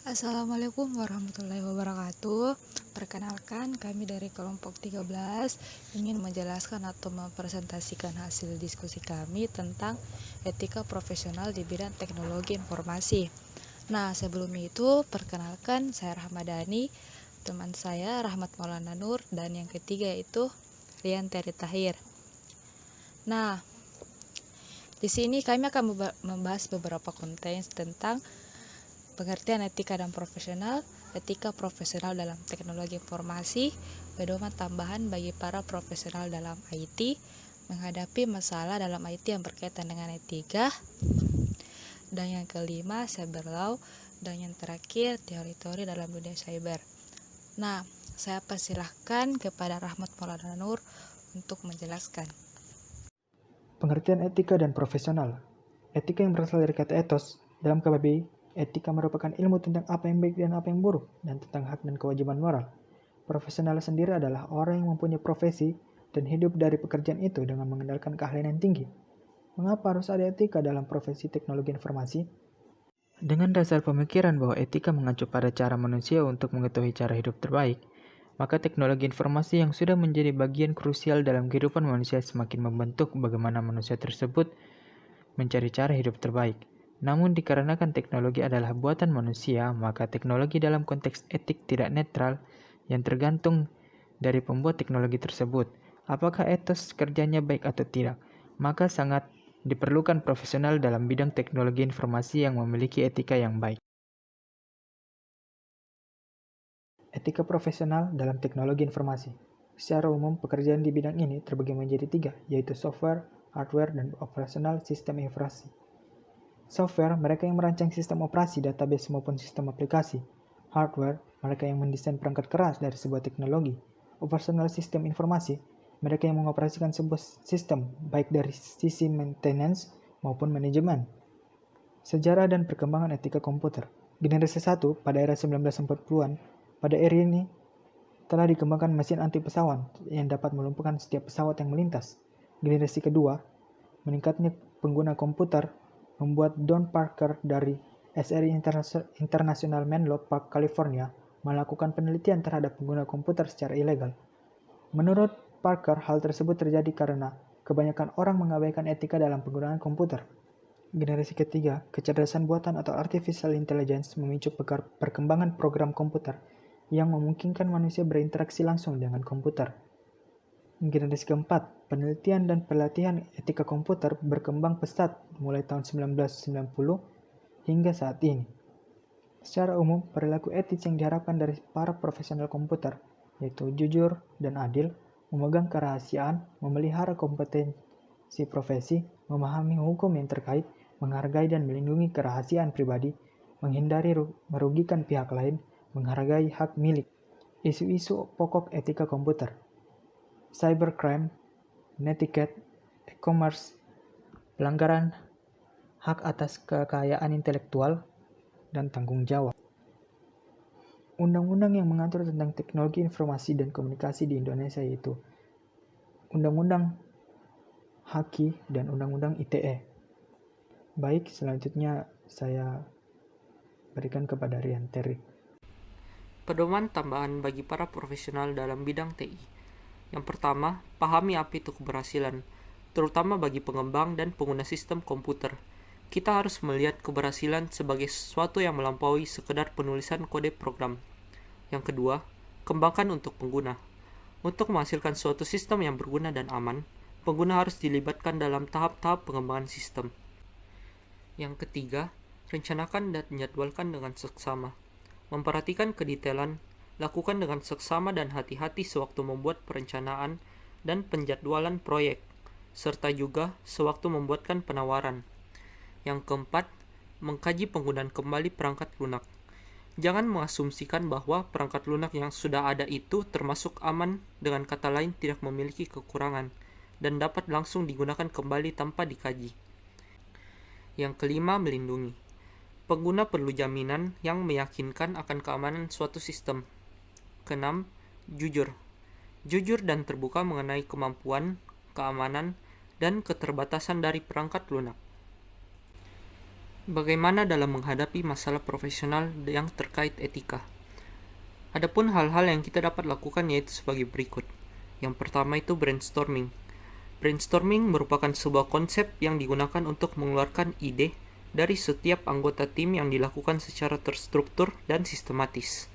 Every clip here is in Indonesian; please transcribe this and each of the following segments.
Assalamualaikum warahmatullahi wabarakatuh. Perkenalkan, kami dari kelompok 13 ingin menjelaskan atau mempresentasikan hasil diskusi kami tentang etika profesional di bidang teknologi informasi. Nah, sebelum itu, perkenalkan saya Rahmadani, teman saya Rahmat Maulana Nur, dan yang ketiga yaitu Rian Teri Tahir. Nah, di sini kami akan membahas beberapa konten tentang pengertian etika dan profesional, etika profesional dalam teknologi informasi, pedoman tambahan bagi para profesional dalam IT, menghadapi masalah dalam IT yang berkaitan dengan etika, dan yang kelima, cyber law, dan yang terakhir, teori-teori dalam dunia cyber. Nah, saya persilahkan kepada Rahmat Maulana Nur untuk menjelaskan. Pengertian etika dan profesional. Etika yang berasal dari kata ethos. Dalam KBBI, etika merupakan ilmu tentang apa yang baik dan apa yang buruk, dan tentang hak dan kewajiban moral. Profesional sendiri adalah orang yang mempunyai profesi dan hidup dari pekerjaan itu dengan mengandalkan keahlian yang tinggi. Mengapa harus ada etika dalam profesi teknologi informasi? Dengan dasar pemikiran bahwa etika mengacu pada cara manusia untuk mengetahui cara hidup terbaik, maka teknologi informasi yang sudah menjadi bagian krusial dalam kehidupan manusia semakin membentuk bagaimana manusia tersebut mencari cara hidup terbaik. Namun dikarenakan teknologi adalah buatan manusia, maka teknologi dalam konteks etik tidak netral yang tergantung dari pembuat teknologi tersebut. Apakah etos kerjanya baik atau tidak? Maka sangat diperlukan profesional dalam bidang teknologi informasi yang memiliki etika yang baik. Etika profesional dalam teknologi informasi. Secara umum, pekerjaan di bidang ini terbagi menjadi 3, yaitu software, hardware, dan operasional sistem informasi. Software, mereka yang merancang sistem operasi, database maupun sistem aplikasi. Hardware, mereka yang mendesain perangkat keras dari sebuah teknologi. Operasional sistem informasi, mereka yang mengoperasikan sebuah sistem, baik dari sisi maintenance maupun manajemen. Sejarah dan perkembangan etika komputer. Generasi 1 pada era 1940-an, pada era ini telah dikembangkan mesin anti pesawat yang dapat melumpuhkan setiap pesawat yang melintas. Generasi kedua, meningkatnya pengguna komputer membuat Don Parker dari SRI International Menlo Park, California, melakukan penelitian terhadap pengguna komputer secara ilegal. Menurut Parker, hal tersebut terjadi karena kebanyakan orang mengabaikan etika dalam penggunaan komputer. Generasi ketiga, kecerdasan buatan atau artificial intelligence memicu perkembangan program komputer yang memungkinkan manusia berinteraksi langsung dengan komputer. Generasi keempat, penelitian dan pelatihan etika komputer berkembang pesat mulai tahun 1990 hingga saat ini. Secara umum, perilaku etis yang diharapkan dari para profesional komputer, yaitu jujur dan adil, memegang kerahasiaan, memelihara kompetensi profesi, memahami hukum yang terkait, menghargai dan melindungi kerahasiaan pribadi, menghindari merugikan pihak lain, menghargai hak milik. Isu-isu pokok etika komputer. Cybercrime, netiquette, e-commerce, pelanggaran hak atas kekayaan intelektual, dan tanggung jawab. Undang-undang yang mengatur tentang teknologi informasi dan komunikasi di Indonesia yaitu Undang-Undang HAKI dan Undang-Undang ITE. Baik, selanjutnya saya berikan kepada Rian Terry. Pedoman tambahan bagi para profesional dalam bidang TI. Yang pertama, pahami apa itu keberhasilan, terutama bagi pengembang dan pengguna sistem komputer. Kita harus melihat keberhasilan sebagai sesuatu yang melampaui sekedar penulisan kode program. Yang kedua, kembangkan untuk pengguna. Untuk menghasilkan suatu sistem yang berguna dan aman, pengguna harus dilibatkan dalam tahap-tahap pengembangan sistem. Yang ketiga, rencanakan dan jadwalkan dengan seksama. Memperhatikan kedetailan, lakukan dengan seksama dan hati-hati sewaktu membuat perencanaan dan penjadwalan proyek, serta juga sewaktu membuatkan penawaran. Yang keempat, mengkaji penggunaan kembali perangkat lunak. Jangan mengasumsikan bahwa perangkat lunak yang sudah ada itu termasuk aman, dengan kata lain tidak memiliki kekurangan, dan dapat langsung digunakan kembali tanpa dikaji. Yang kelima, melindungi. Pengguna perlu jaminan yang meyakinkan akan keamanan suatu sistem. Keenam, jujur. Jujur dan terbuka mengenai kemampuan, keamanan, dan keterbatasan dari perangkat lunak. Bagaimana dalam menghadapi masalah profesional yang terkait etika? Adapun hal-hal yang kita dapat lakukan yaitu sebagai berikut. Yang pertama itu brainstorming. Brainstorming merupakan sebuah konsep yang digunakan untuk mengeluarkan ide dari setiap anggota tim yang dilakukan secara terstruktur dan sistematis.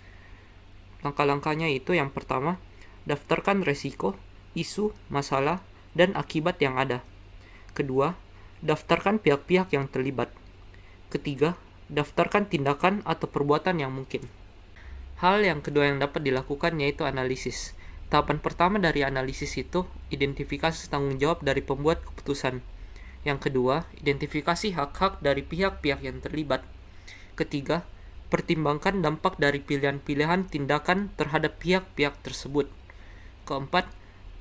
Langkah-langkahnya itu yang pertama, daftarkan resiko, isu, masalah, dan akibat yang ada. Kedua, daftarkan pihak-pihak yang terlibat. Ketiga, daftarkan tindakan atau perbuatan yang mungkin. Hal yang kedua yang dapat dilakukan yaitu analisis. Tahapan pertama dari analisis itu, identifikasi tanggung jawab dari pembuat keputusan. Yang kedua, identifikasi hak-hak dari pihak-pihak yang terlibat. Ketiga, pertimbangkan dampak dari pilihan-pilihan tindakan terhadap pihak-pihak tersebut. Keempat,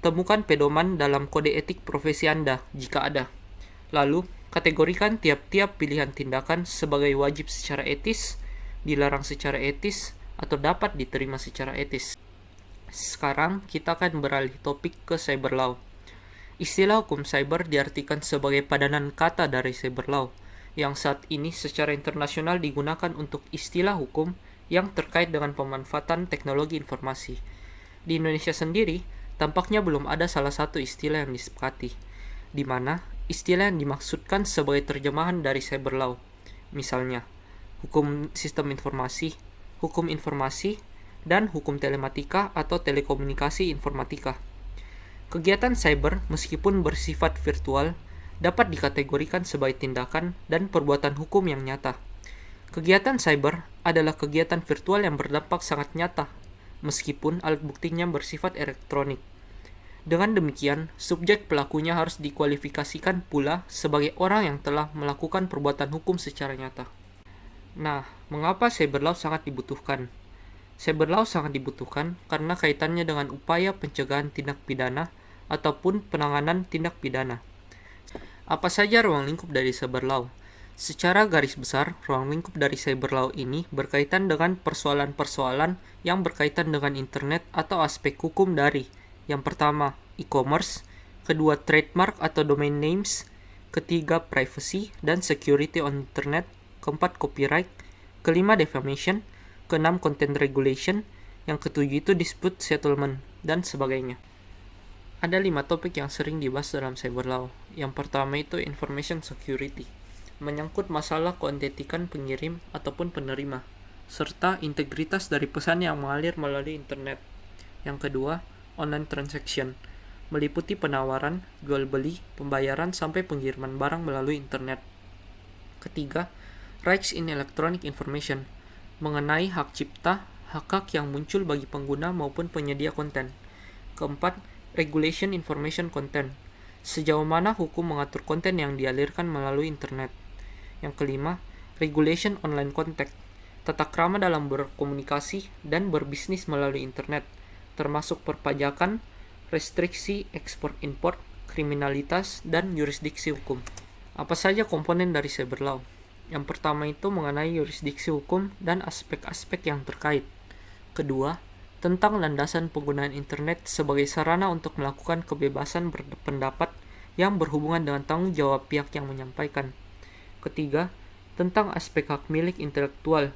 temukan pedoman dalam kode etik profesi Anda jika ada. Lalu, kategorikan tiap-tiap pilihan tindakan sebagai wajib secara etis, dilarang secara etis, atau dapat diterima secara etis. Sekarang kita akan beralih topik ke cyber law. Istilah hukum cyber diartikan sebagai padanan kata dari cyber law, yang saat ini secara internasional digunakan untuk istilah hukum yang terkait dengan pemanfaatan teknologi informasi. Di Indonesia sendiri, tampaknya belum ada salah satu istilah yang disepakati, di mana istilah yang dimaksudkan sebagai terjemahan dari cyber law. Misalnya, hukum sistem informasi, hukum informasi, dan hukum telematika atau telekomunikasi informatika. Kegiatan cyber, meskipun bersifat virtual, dapat dikategorikan sebagai tindakan dan perbuatan hukum yang nyata. Kegiatan cyber adalah kegiatan virtual yang berdampak sangat nyata, meskipun alat buktinya bersifat elektronik. Dengan demikian, subjek pelakunya harus dikualifikasikan pula sebagai orang yang telah melakukan perbuatan hukum secara nyata. Nah, mengapa cyber law sangat dibutuhkan? Cyber law sangat dibutuhkan karena kaitannya dengan upaya pencegahan tindak pidana ataupun penanganan tindak pidana. Apa saja ruang lingkup dari cyber law? Secara garis besar, ruang lingkup dari cyber law ini berkaitan dengan persoalan-persoalan yang berkaitan dengan internet atau aspek hukum dari yang pertama, e-commerce, kedua, trademark atau domain names, ketiga, privacy dan security on internet, keempat, copyright, kelima, defamation, keenam, content regulation, yang ketujuh itu dispute settlement, dan sebagainya. Ada 5 topik yang sering dibahas dalam cyber law. Yang pertama itu information security, menyangkut masalah keautentikan pengirim ataupun penerima, serta integritas dari pesan yang mengalir melalui internet. Yang kedua, online transaction, meliputi penawaran, jual beli, pembayaran sampai pengiriman barang melalui internet. Ketiga, rights in electronic information, mengenai hak cipta, hak-hak yang muncul bagi pengguna maupun penyedia konten. Keempat, regulation information content, sejauh mana hukum mengatur konten yang dialirkan melalui internet. Yang kelima, regulation online contact, tata krama dalam berkomunikasi dan berbisnis melalui internet, termasuk perpajakan, restriksi ekspor-impor, kriminalitas, dan yurisdiksi hukum. Apa saja komponen dari cyber law? Yang pertama itu mengenai yurisdiksi hukum dan aspek-aspek yang terkait. Kedua, tentang landasan penggunaan internet sebagai sarana untuk melakukan kebebasan berpendapat yang berhubungan dengan tanggung jawab pihak yang menyampaikan. Ketiga, tentang aspek hak milik intelektual,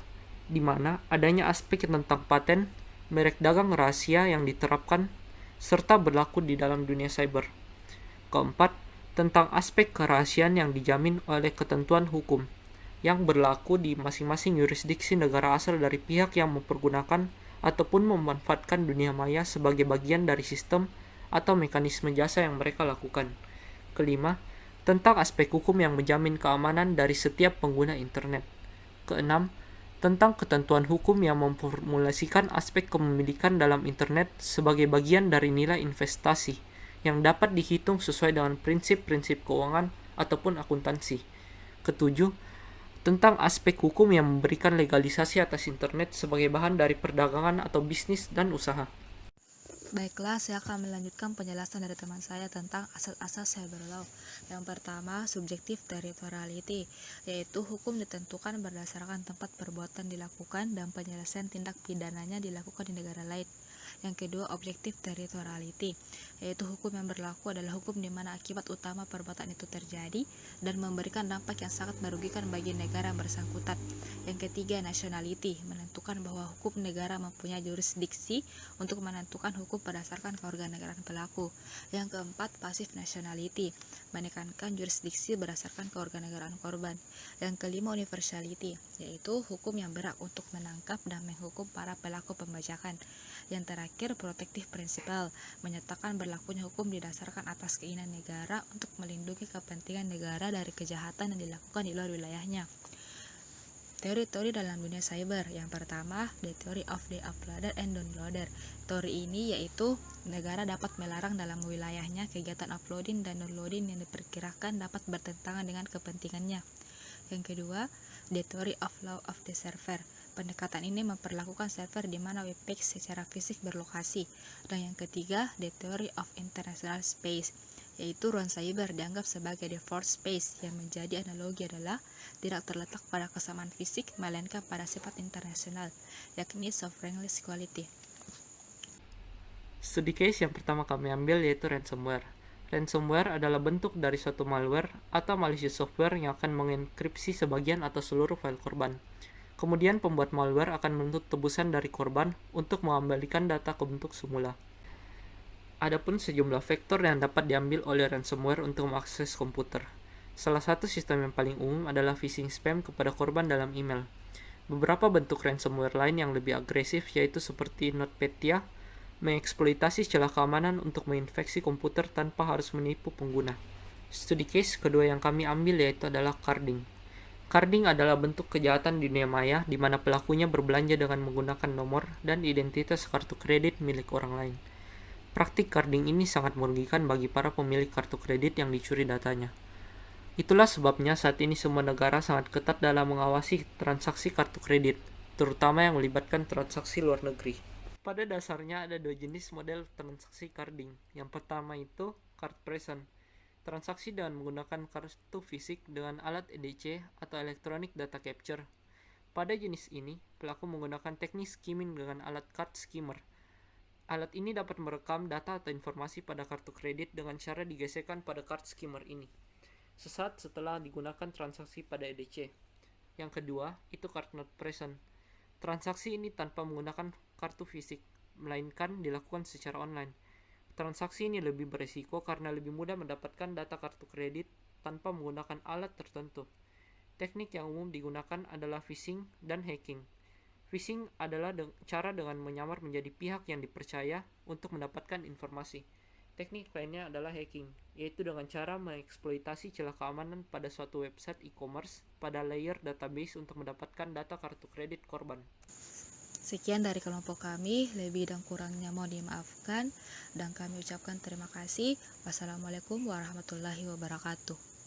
di mana adanya aspek tentang paten, merek dagang rahasia yang diterapkan, serta berlaku di dalam dunia cyber. Keempat, tentang aspek kerahasiaan yang dijamin oleh ketentuan hukum, yang berlaku di masing-masing yurisdiksi negara asal dari pihak yang mempergunakan ataupun memanfaatkan dunia maya sebagai bagian dari sistem atau mekanisme jasa yang mereka lakukan. Kelima, tentang aspek hukum yang menjamin keamanan dari setiap pengguna internet. Keenam, tentang ketentuan hukum yang memformulasikan aspek kepemilikan dalam internet sebagai bagian dari nilai investasi yang dapat dihitung sesuai dengan prinsip-prinsip keuangan ataupun akuntansi. Ketujuh, tentang aspek hukum yang memberikan legalisasi atas internet sebagai bahan dari perdagangan atau bisnis dan usaha. Baiklah, saya akan melanjutkan penjelasan dari teman saya tentang asas-asas cyber law. Yang pertama, subjective territoriality, yaitu hukum ditentukan berdasarkan tempat perbuatan dilakukan dan penyelesaian tindak pidananya dilakukan di negara lain. Yang kedua, objektif territoriality, yaitu hukum yang berlaku adalah hukum di mana akibat utama perbuatan itu terjadi dan memberikan dampak yang sangat merugikan bagi negara yang bersangkutan. Yang ketiga, nationality, menentukan bahwa hukum negara mempunyai jurisdiksi untuk menentukan hukum berdasarkan kewarganegaraan pelaku. Yang keempat, passive nationality, menekankan jurisdiksi berdasarkan kewarganegaraan korban. Yang kelima, universality, yaitu hukum yang berhak untuk menangkap dan menghukum para pelaku pembajakan. Yang terakhir, protective principle, menyatakan berlakunya hukum didasarkan atas keinginan negara untuk melindungi kepentingan negara dari kejahatan yang dilakukan di luar wilayahnya. Teori-teori dalam dunia cyber. Yang pertama, the theory of the uploader and downloader. Teori ini yaitu negara dapat melarang dalam wilayahnya kegiatan uploading dan downloading yang diperkirakan dapat bertentangan dengan kepentingannya. Yang kedua, the theory of law of the server. Pendekatan ini memperlakukan server di mana web page secara fisik berlokasi. Dan yang ketiga, the theory of international space, yaitu ruang cyber dianggap sebagai default space, yang menjadi analogi adalah tidak terletak pada kesamaan fisik melainkan pada sifat internasional, yakni sovereignty equality. Studi case yang pertama kami ambil yaitu ransomware. Ransomware adalah bentuk dari suatu malware atau malicious software yang akan mengenkripsi sebagian atau seluruh file korban. Kemudian pembuat malware akan menuntut tebusan dari korban untuk mengembalikan data ke bentuk semula. Adapun sejumlah vektor yang dapat diambil oleh ransomware untuk mengakses komputer. Salah satu sistem yang paling umum adalah phishing spam kepada korban dalam email. Beberapa bentuk ransomware lain yang lebih agresif yaitu seperti NotPetya, mengeksploitasi celah keamanan untuk menginfeksi komputer tanpa harus menipu pengguna. Studi case kedua yang kami ambil yaitu adalah carding. Carding adalah bentuk kejahatan di dunia maya di mana pelakunya berbelanja dengan menggunakan nomor dan identitas kartu kredit milik orang lain. Praktik carding ini sangat merugikan bagi para pemilik kartu kredit yang dicuri datanya. Itulah sebabnya saat ini semua negara sangat ketat dalam mengawasi transaksi kartu kredit, terutama yang melibatkan transaksi luar negeri. Pada dasarnya ada dua jenis model transaksi carding. Yang pertama itu card present, transaksi dengan menggunakan kartu fisik dengan alat EDC atau Electronic Data Capture. Pada jenis ini, pelaku menggunakan teknik skimming dengan alat card skimmer. Alat ini dapat merekam data atau informasi pada kartu kredit dengan cara digesekkan pada card skimmer ini, sesaat setelah digunakan transaksi pada EDC. Yang kedua, itu card not present. Transaksi ini tanpa menggunakan kartu fisik, melainkan dilakukan secara online. Transaksi ini lebih berisiko karena lebih mudah mendapatkan data kartu kredit tanpa menggunakan alat tertentu. Teknik yang umum digunakan adalah phishing dan hacking. Phishing adalah cara dengan menyamar menjadi pihak yang dipercaya untuk mendapatkan informasi. Teknik lainnya adalah hacking, yaitu dengan cara mengeksploitasi celah keamanan pada suatu website e-commerce pada layer database untuk mendapatkan data kartu kredit korban. Sekian dari kelompok kami, lebih dan kurangnya mohon dimaafkan, dan kami ucapkan terima kasih. Wassalamualaikum warahmatullahi wabarakatuh.